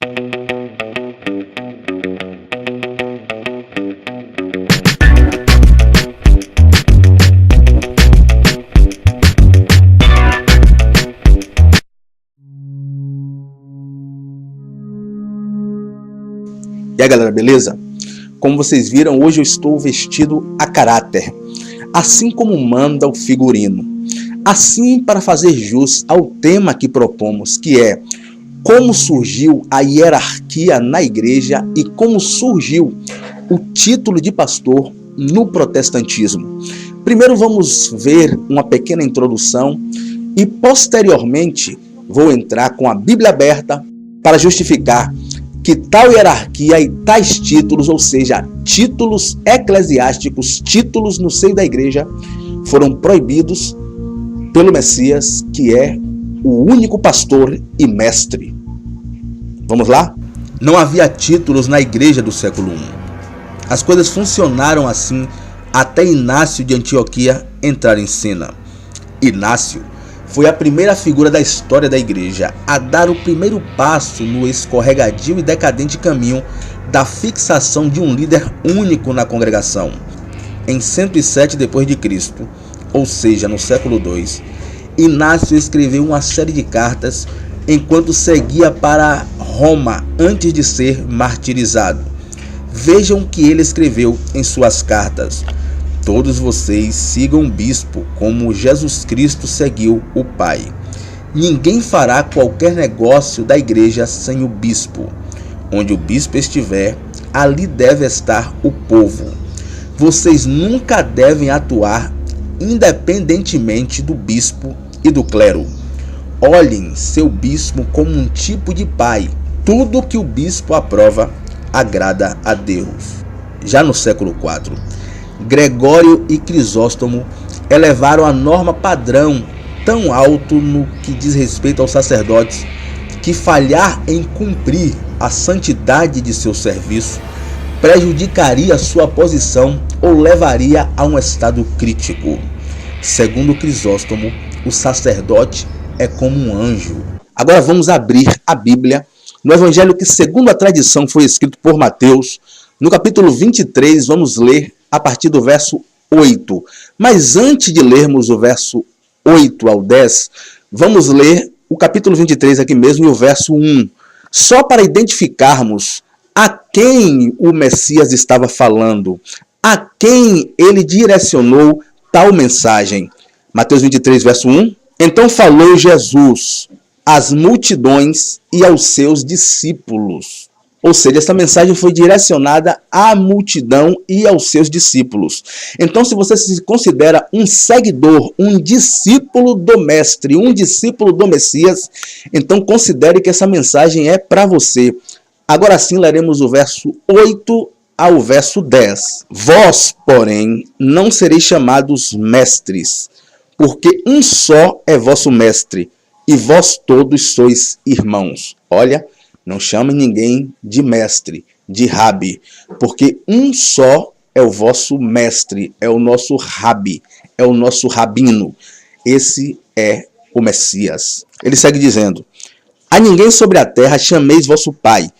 E aí galera, beleza? Como vocês viram, hoje eu estou vestido a caráter, assim como manda o figurino. Assim, para fazer jus ao tema que propomos, que é como surgiu a hierarquia na igreja e como surgiu o título de pastor no protestantismo. Primeiro vamos ver uma pequena introdução e posteriormente vou entrar com a Bíblia aberta para justificar que tal hierarquia e tais títulos, ou seja, títulos eclesiásticos, títulos no seio da igreja, foram proibidos pelo Messias, que é o único pastor e mestre. Vamos lá? Não havia títulos na igreja do século I. As coisas funcionaram assim até Inácio de Antioquia entrar em cena. Inácio foi a primeira figura da história da igreja a dar o primeiro passo no escorregadio e decadente caminho da fixação de um líder único na congregação. Em 107 d.C., ou seja, no século II, Inácio escreveu uma série de cartas enquanto seguia para Roma antes de ser martirizado. Vejam o que ele escreveu em suas cartas. Todos vocês sigam o bispo como Jesus Cristo seguiu o Pai. Ninguém fará qualquer negócio da igreja sem o bispo. Onde o bispo estiver, ali deve estar o povo. Vocês nunca devem atuar independentemente do bispo e do clero. Olhem seu bispo como um tipo de pai. Tudo que o bispo aprova agrada a Deus. Já no século IV, Gregório e Crisóstomo elevaram a norma padrão tão alto no que diz respeito aos sacerdotes que falhar em cumprir a santidade de seu serviço prejudicaria sua posição ou levaria a um estado crítico. Segundo Crisóstomo, o sacerdote é como um anjo. Agora vamos abrir a Bíblia no Evangelho que, segundo a tradição, foi escrito por Mateus. No capítulo 23, vamos ler a partir do verso 8. Mas antes de lermos o verso 8 ao 10, vamos ler o capítulo 23 aqui mesmo e o verso 1. Só para identificarmos a quem o Messias estava falando, a quem ele direcionou tal mensagem. Mateus 23, verso 1. Então falou Jesus às multidões e aos seus discípulos. Ou seja, essa mensagem foi direcionada à multidão e aos seus discípulos. Então, se você se considera um seguidor, um discípulo do Mestre, um discípulo do Messias, então considere que essa mensagem é para você. Agora sim, leremos o verso 8 ao verso 10. Vós, porém, não sereis chamados mestres, porque um só é vosso mestre, e vós todos sois irmãos. Olha, não chame ninguém de mestre, de rabi, porque um só é o vosso mestre, é o nosso rabi, é o nosso rabino. Esse é o Messias. Ele segue dizendo: a ninguém sobre a terra chameis vosso pai,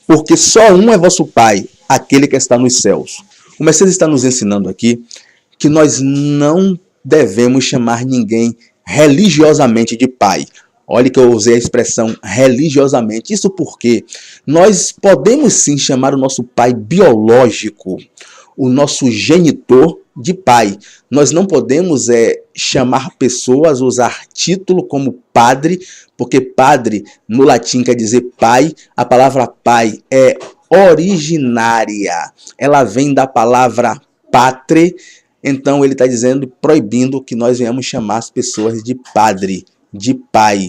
porque só um é vosso pai, aquele que está nos céus. O Messias está nos ensinando aqui que nós não devemos chamar ninguém religiosamente de pai. Olha que eu usei a expressão religiosamente. Isso porque nós podemos sim chamar o nosso pai biológico, o nosso genitor, de pai. Nós não podemos chamar pessoas, usar título como padre, porque padre no latim quer dizer pai. A palavra pai é originária. Ela vem da palavra patre. Então ele está dizendo, proibindo que nós venhamos chamar as pessoas de padre, de pai,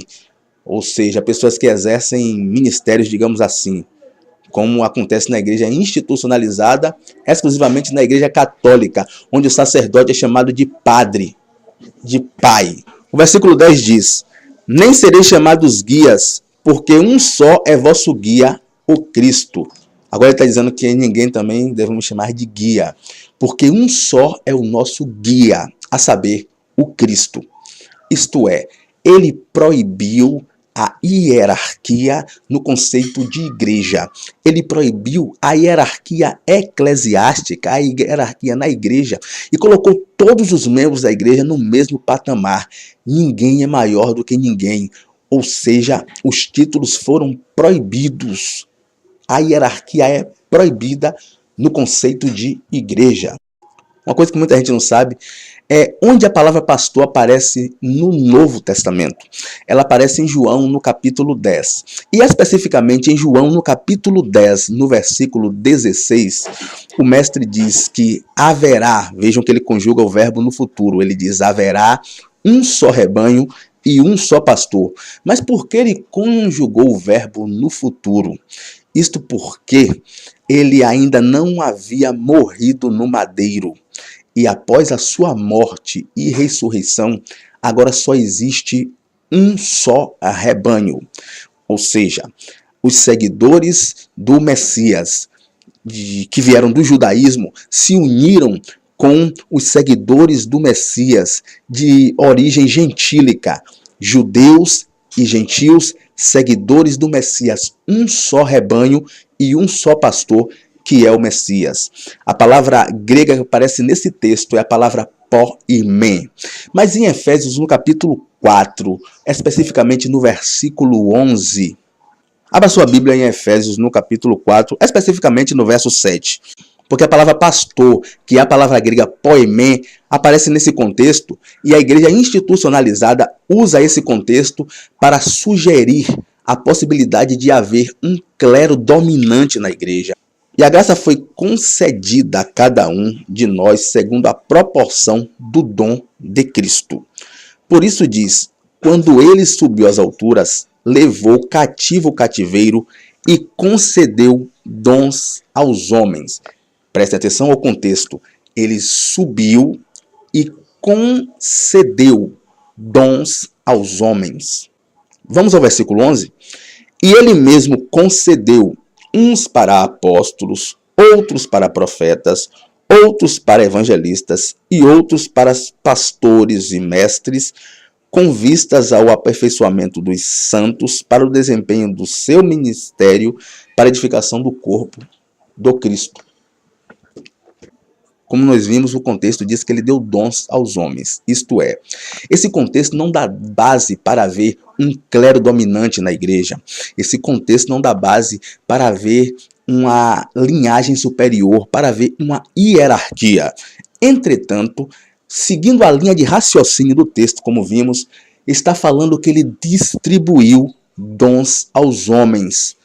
ou seja, pessoas que exercem ministérios, digamos assim, como acontece na igreja institucionalizada, exclusivamente na igreja católica, onde o sacerdote é chamado de padre, de pai. O versículo 10 diz: nem sereis chamados guias, porque um só é vosso guia, o Cristo. Agora ele está dizendo que ninguém também devemos chamar de guia, porque um só é o nosso guia, a saber, o Cristo. Isto é, ele proibiu a hierarquia no conceito de igreja. Ele proibiu a hierarquia eclesiástica, a hierarquia na igreja, e colocou todos os membros da igreja no mesmo patamar. Ninguém é maior do que ninguém. Ou seja, os títulos foram proibidos. A hierarquia é proibida no conceito de igreja. Uma coisa que muita gente não sabe é onde a palavra pastor aparece no Novo Testamento. Ela aparece em João no capítulo 10. E especificamente em João no capítulo 10, no versículo 16, o mestre diz que haverá, vejam que ele conjuga o verbo no futuro, ele diz haverá um só rebanho e um só pastor. Mas por que ele conjugou o verbo no futuro? Isto porque ele ainda não havia morrido no madeiro. E após a sua morte e ressurreição, agora só existe um só rebanho. Ou seja, os seguidores do Messias, que vieram do judaísmo, se uniram com os seguidores do Messias de origem gentílica, judeus e gentios, seguidores do Messias, um só rebanho e um só pastor, que é o Messias. A palavra grega que aparece nesse texto é a palavra poimê. Mas em Efésios, no capítulo 4, especificamente no versículo 11, abra sua Bíblia em Efésios, no capítulo 4, especificamente no verso 7. Porque a palavra pastor, que é a palavra grega poimê, aparece nesse contexto e a igreja institucionalizada usa esse contexto para sugerir a possibilidade de haver um clero dominante na igreja. E a graça foi concedida a cada um de nós segundo a proporção do dom de Cristo. Por isso diz, quando ele subiu às alturas, levou cativo o cativeiro e concedeu dons aos homens. Preste atenção ao contexto. Ele subiu e concedeu dons aos homens. Vamos ao versículo 11? E ele mesmo concedeu uns para apóstolos, outros para profetas, outros para evangelistas e outros para pastores e mestres, com vistas ao aperfeiçoamento dos santos para o desempenho do seu ministério para a edificação do corpo do Cristo. Como nós vimos, o contexto diz que ele deu dons aos homens. Isto é, esse contexto não dá base para haver um clero dominante na igreja. Esse contexto não dá base para haver uma linhagem superior, para haver uma hierarquia. Entretanto, seguindo a linha de raciocínio do texto, como vimos, está falando que ele distribuiu dons aos homens.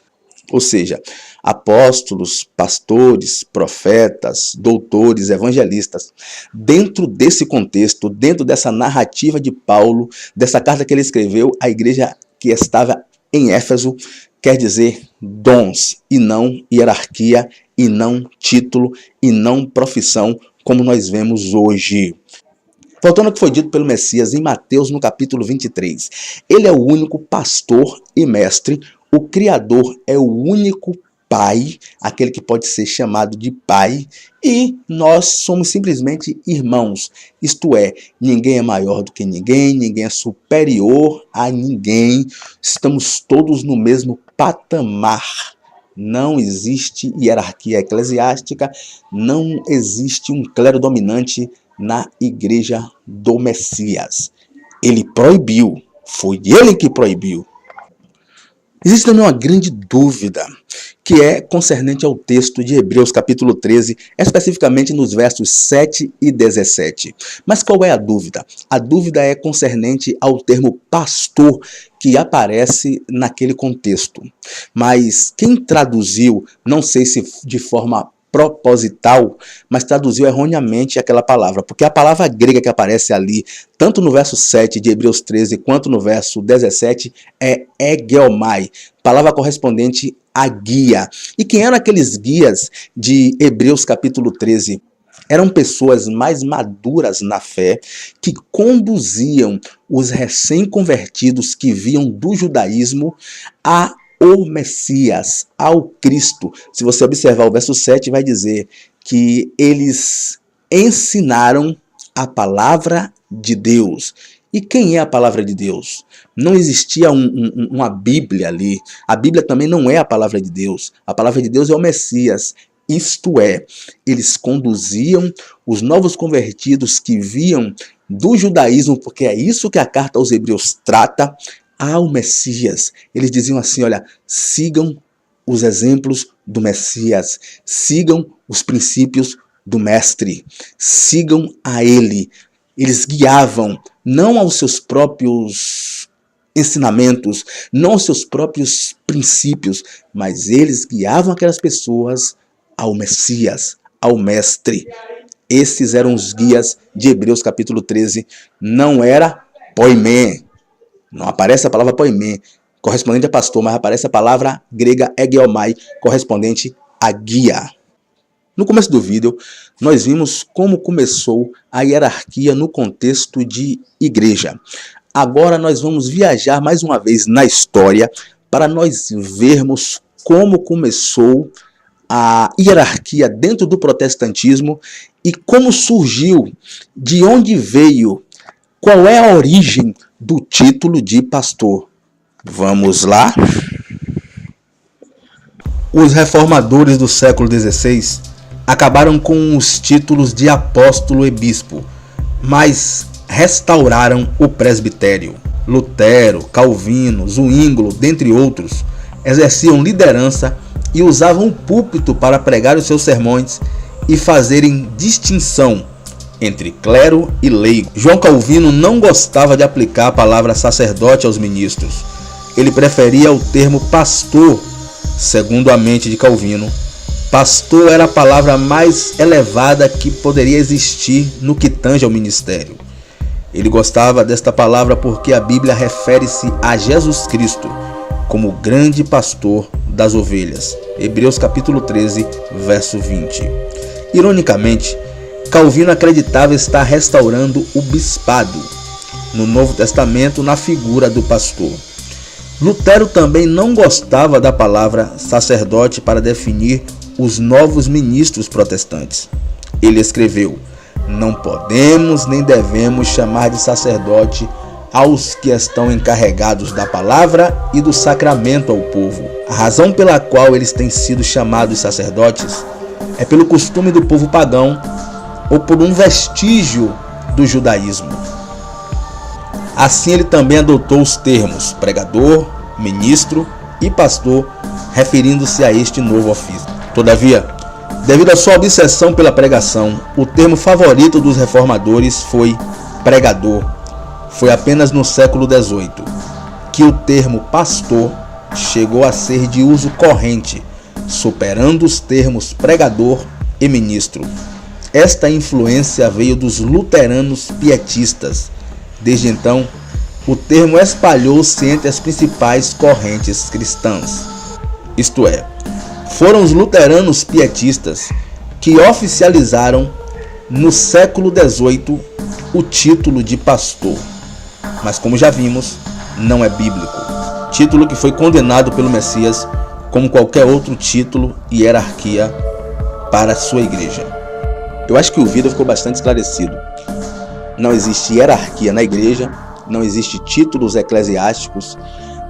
Ou seja, apóstolos, pastores, profetas, doutores, evangelistas. Dentro desse contexto, dentro dessa narrativa de Paulo, dessa carta que ele escreveu à igreja que estava em Éfeso, quer dizer dons e não hierarquia, e não título, e não profissão, como nós vemos hoje. Voltando ao que foi dito pelo Messias em Mateus, no capítulo 23. Ele é o único pastor e mestre. O Criador é o único Pai, aquele que pode ser chamado de Pai, e nós somos simplesmente irmãos. Isto é, ninguém é maior do que ninguém, ninguém é superior a ninguém, estamos todos no mesmo patamar. Não existe hierarquia eclesiástica, não existe um clero dominante na igreja do Messias. Ele proibiu, foi ele que proibiu. Existe também uma grande dúvida, que é concernente ao texto de Hebreus capítulo 13, especificamente nos versos 7 e 17. Mas qual é a dúvida? A dúvida é concernente ao termo pastor que aparece naquele contexto. Mas quem traduziu, não sei se de forma proposital, mas traduziu erroneamente aquela palavra, porque a palavra grega que aparece ali, tanto no verso 7 de Hebreus 13, quanto no verso 17, é egeomai, palavra correspondente a guia. E quem eram aqueles guias de Hebreus capítulo 13? Eram pessoas mais maduras na fé, que conduziam os recém-convertidos que vinham do judaísmo a o Messias, ao Cristo. Se você observar o verso 7, vai dizer que eles ensinaram a palavra de Deus. E quem é a palavra de Deus? Não existia uma Bíblia ali. A Bíblia também não é a palavra de Deus. A palavra de Deus é o Messias. Isto é, eles conduziam os novos convertidos que viam do judaísmo, porque é isso que a carta aos Hebreus trata, ao Messias. Eles diziam assim, olha, sigam os exemplos do Messias, sigam os princípios do Mestre, sigam a ele. Eles guiavam não aos seus próprios ensinamentos, não aos seus próprios princípios, mas eles guiavam aquelas pessoas ao Messias, ao Mestre. Esses eram os guias de Hebreus capítulo 13. Não era poimê. Não aparece a palavra poimê, correspondente a pastor, mas aparece a palavra grega egeomai, correspondente a guia. No começo do vídeo, nós vimos como começou a hierarquia no contexto de igreja. Agora nós vamos viajar mais uma vez na história para nós vermos como começou a hierarquia dentro do protestantismo e como surgiu, de onde veio, qual é a origem do título de pastor. Vamos lá? Os reformadores do século XVI acabaram com os títulos de apóstolo e bispo, mas restauraram o presbitério. Lutero, Calvino, Zwinglio, dentre outros, exerciam liderança e usavam o púlpito para pregar os seus sermões e fazerem distinção entre clero e leigo. João Calvino não gostava de aplicar a palavra sacerdote aos ministros. Ele preferia o termo pastor. Segundo a mente de Calvino, pastor era a palavra mais elevada que poderia existir no que tange ao ministério. Ele gostava desta palavra porque a Bíblia refere-se a Jesus Cristo como grande pastor das ovelhas. Hebreus capítulo 13, verso 20. Ironicamente, Calvino acreditava estar restaurando o bispado no Novo Testamento na figura do pastor. Lutero também não gostava da palavra sacerdote para definir os novos ministros protestantes. Ele escreveu: não podemos nem devemos chamar de sacerdote aos que estão encarregados da palavra e do sacramento ao povo. A razão pela qual eles têm sido chamados sacerdotes é pelo costume do povo pagão ou por um vestígio do judaísmo. Assim ele também adotou os termos pregador, ministro e pastor, referindo-se a este novo ofício. Todavia, devido à sua obsessão pela pregação, o termo favorito dos reformadores foi pregador. Foi apenas no século XVIII que o termo pastor chegou a ser de uso corrente, superando os termos pregador e ministro. Esta influência veio dos luteranos pietistas. Desde então, o termo espalhou-se entre as principais correntes cristãs. Isto é, foram os luteranos pietistas que oficializaram no século XVIII o título de pastor. Mas como já vimos, não é bíblico. Título que foi condenado pelo Messias como qualquer outro título e hierarquia para a sua igreja. Eu acho que o vídeo ficou bastante esclarecido. Não existe hierarquia na igreja, não existe títulos eclesiásticos,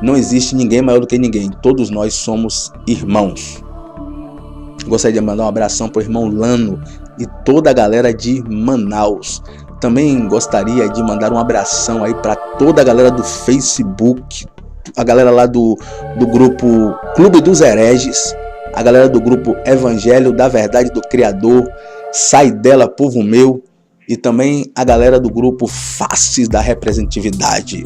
não existe ninguém maior do que ninguém. Todos nós somos irmãos. Gostaria de mandar um abração para o irmão Lano e toda a galera de Manaus. Também gostaria de mandar um abração aí para toda a galera do Facebook, a galera lá do grupo Clube dos Hereges, a galera do grupo Evangelho da Verdade do Criador, Sai Dela Povo Meu, e também a galera do grupo Faces da Representatividade.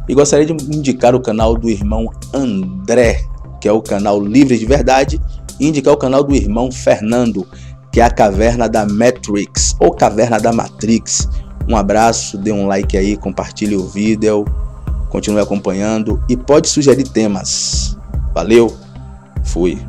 E gostaria de indicar o canal do irmão André, que é o canal Livre de Verdade, e indicar o canal do irmão Fernando, que é a Caverna da Matrix, ou Caverna da Matrix. Um abraço, dê um like aí, compartilhe o vídeo, continue acompanhando e pode sugerir temas. Valeu, fui.